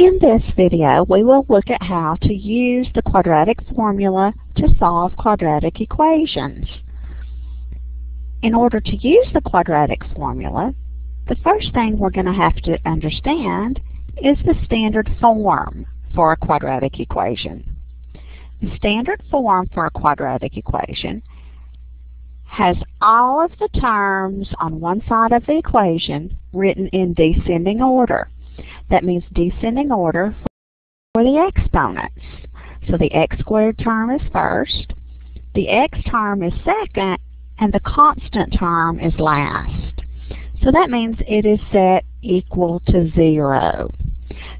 In this video, we will look at how to use the quadratic formula to solve quadratic equations. In order to use the quadratic formula, the first thing we're going to have to understand is the standard form for a quadratic equation. The standard form for a quadratic equation has all of the terms on one side of the equation written in descending order. That means descending order for the exponents. So the x squared term is first, the x term is second, and the constant term is last. So that means it is set equal to 0.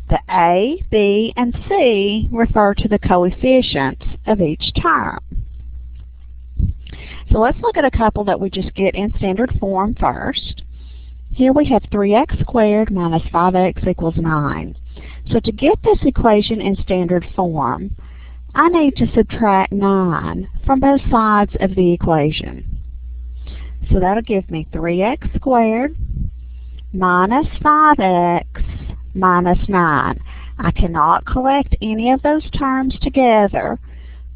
The a, b, and c refer to the coefficients of each term. So let's look at a couple that we just get in standard form first. Here we have 3x squared minus 5x equals 9. So to get this equation in standard form, I need to subtract 9 from both sides of the equation. So that'll give me 3x squared minus 5x minus 9. I cannot collect any of those terms together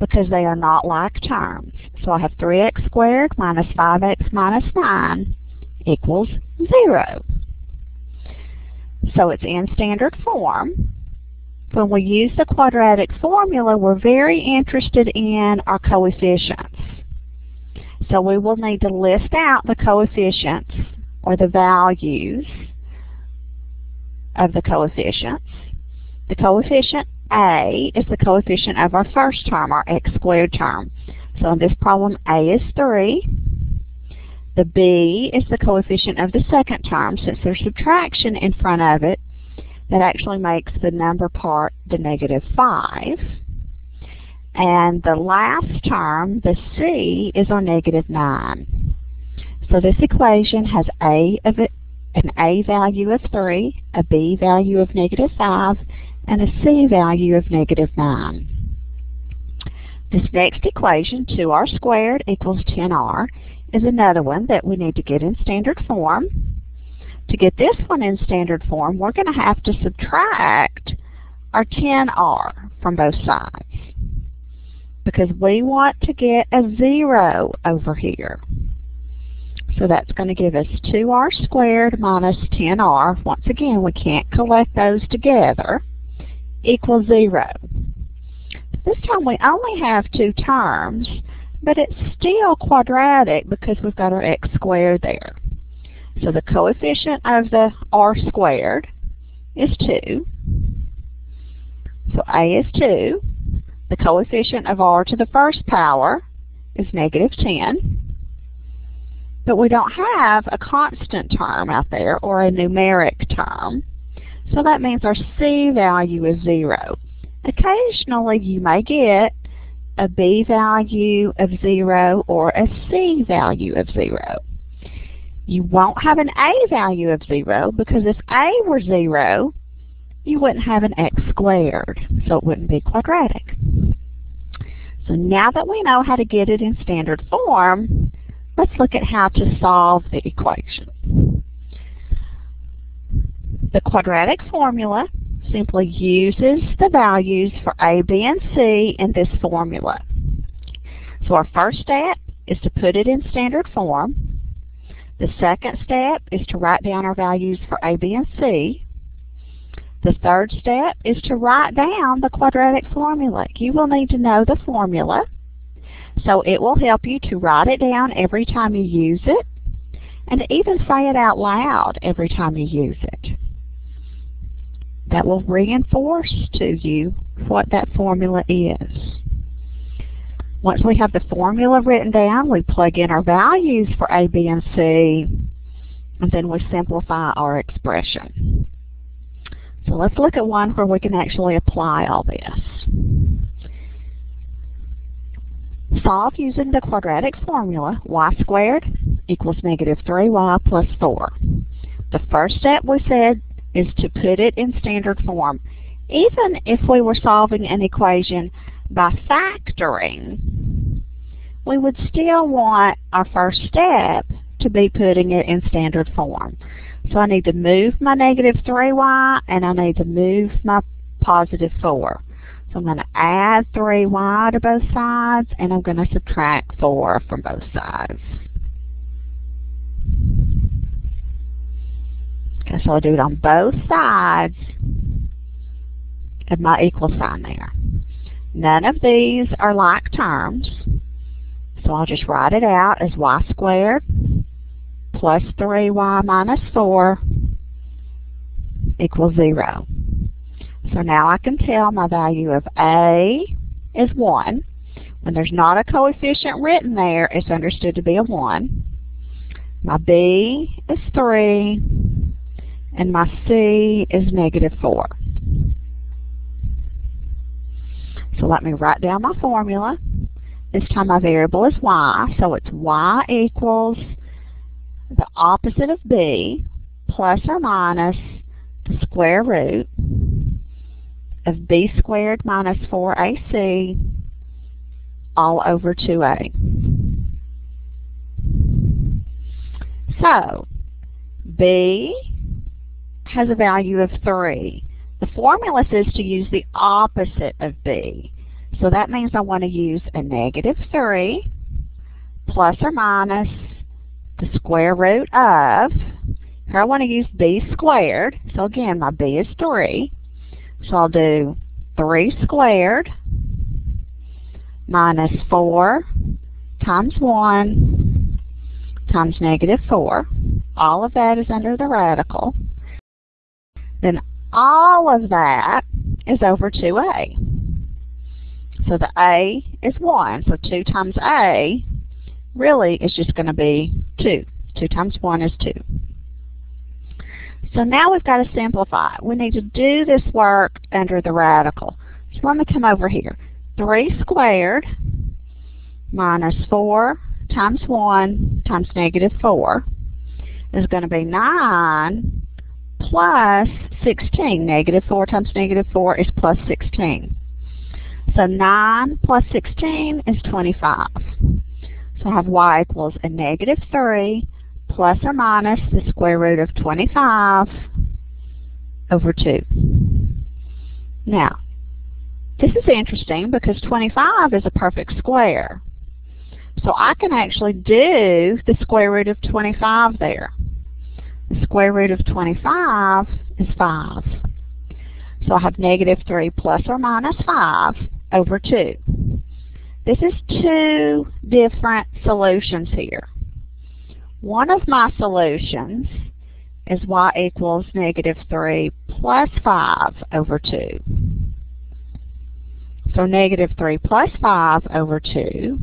because they are not like terms. So I have 3x squared minus 5x minus 9 equals 0. So it's in standard form. When we use the quadratic formula, we're very interested in our coefficients. So we will need to list out the coefficients, or the values of the coefficients. The coefficient a is the coefficient of our first term, our x squared term. So in this problem, a is 3. The b is the coefficient of the second term. Since there's subtraction in front of it, that actually makes the number part the negative-5. And the last term, the c, is our negative-9. So this equation has an a value of 3, a b value of negative-5, and a c value of negative-9. This next equation, 2r squared equals 10r, is another one that we need to get in standard form. To get this one in standard form, we're going to have to subtract our 10r from both sides because we want to get a 0 over here. So that's going to give us 2r squared minus 10r. Once again, we can't collect those together, equals 0. This time we only have 2 terms, but it's still quadratic because we've got our x squared there. So the coefficient of the r squared is 2. So a is 2. The coefficient of r to the first power is -10. But we don't have a constant term out there or a numeric term. So that means our c value is 0. Occasionally you may get a b value of 0 or a c value of 0. You won't have an a value of 0 because if a were 0, you wouldn't have an x squared, so it wouldn't be quadratic. So now that we know how to get it in standard form, let's look at how to solve the equation. The quadratic formula simply uses the values for a, b, and c in this formula. So our first step is to put it in standard form. The second step is to write down our values for a, b, and c. The third step is to write down the quadratic formula. You will need to know the formula, so it will help you to write it down every time you use it, and to even say it out loud every time you use it. That will reinforce to you what that formula is. Once we have the formula written down, we plug in our values for a, b, and c, and then we simplify our expression. So let's look at one where we can actually apply all this. Solve using the quadratic formula, y squared equals -3y plus 4. The first step we said is to put it in standard form. Even if we were solving an equation by factoring, we would still want our first step to be putting it in standard form. So I need to move my -3y and I need to move my positive 4. So I'm going to add 3y to both sides, and I'm going to subtract 4 from both sides. Okay, so I'll do it on both sides of my equal sign there. None of these are like terms, so I'll just write it out as y squared plus 3y minus 4 equals 0. So now I can tell my value of A is 1. When there's not a coefficient written there, it's understood to be a 1. My B is 3, and my C is negative 4. So let me write down my formula. This time my variable is y, so it's y equals the opposite of b plus or minus the square root of b squared minus 4ac all over 2a. So b has a value of 3. The formula says to use the opposite of b. So that means I want to use a negative 3 plus or minus the square root of, here I want to use b squared. So again, my b is 3. So I'll do 3 squared minus 4 times 1 times negative 4. All of that is under the radical. Then all of that is over 2a. So the a is 1. So 2 times a really is just going to be 2. 2 times 1 is 2. So now we've got to simplify. We need to do this work under the radical. So let me come over here. 3 squared minus 4 times 1 times negative 4 is going to be 9 plus 16. Negative 4 times negative 4 is plus 16. So 9 plus 16 is 25. So I have y equals a negative 3 plus or minus the square root of 25 over 2. Now, this is interesting because 25 is a perfect square. So I can actually do the square root of 25 there. The square root of 25 is 5. So I have negative 3 plus or minus 5 over 2. This is 2 different solutions here. One of my solutions is y equals negative 3 plus 5 over 2. So negative 3 plus 5 over 2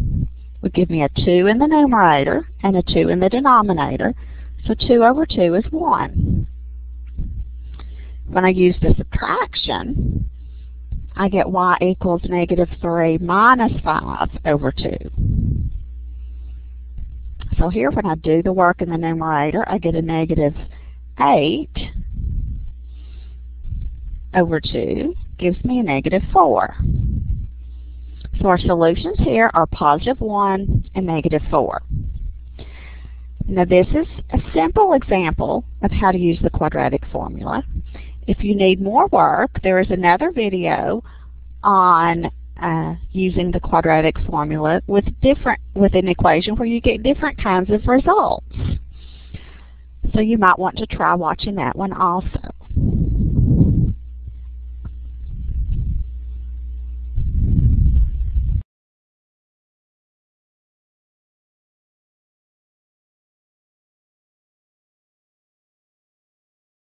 would give me a 2 in the numerator and a 2 in the denominator. So 2 over 2 is 1. When I use the subtraction, I get y equals negative 3 minus 5 over 2. So here when I do the work in the numerator, I get a negative 8 over 2 gives me a negative 4. So our solutions here are positive 1 and negative 4. Now this is a simple example of how to use the quadratic formula. If you need more work, there is another video on using the quadratic formula with an equation where you get different kinds of results. So you might want to try watching that one also.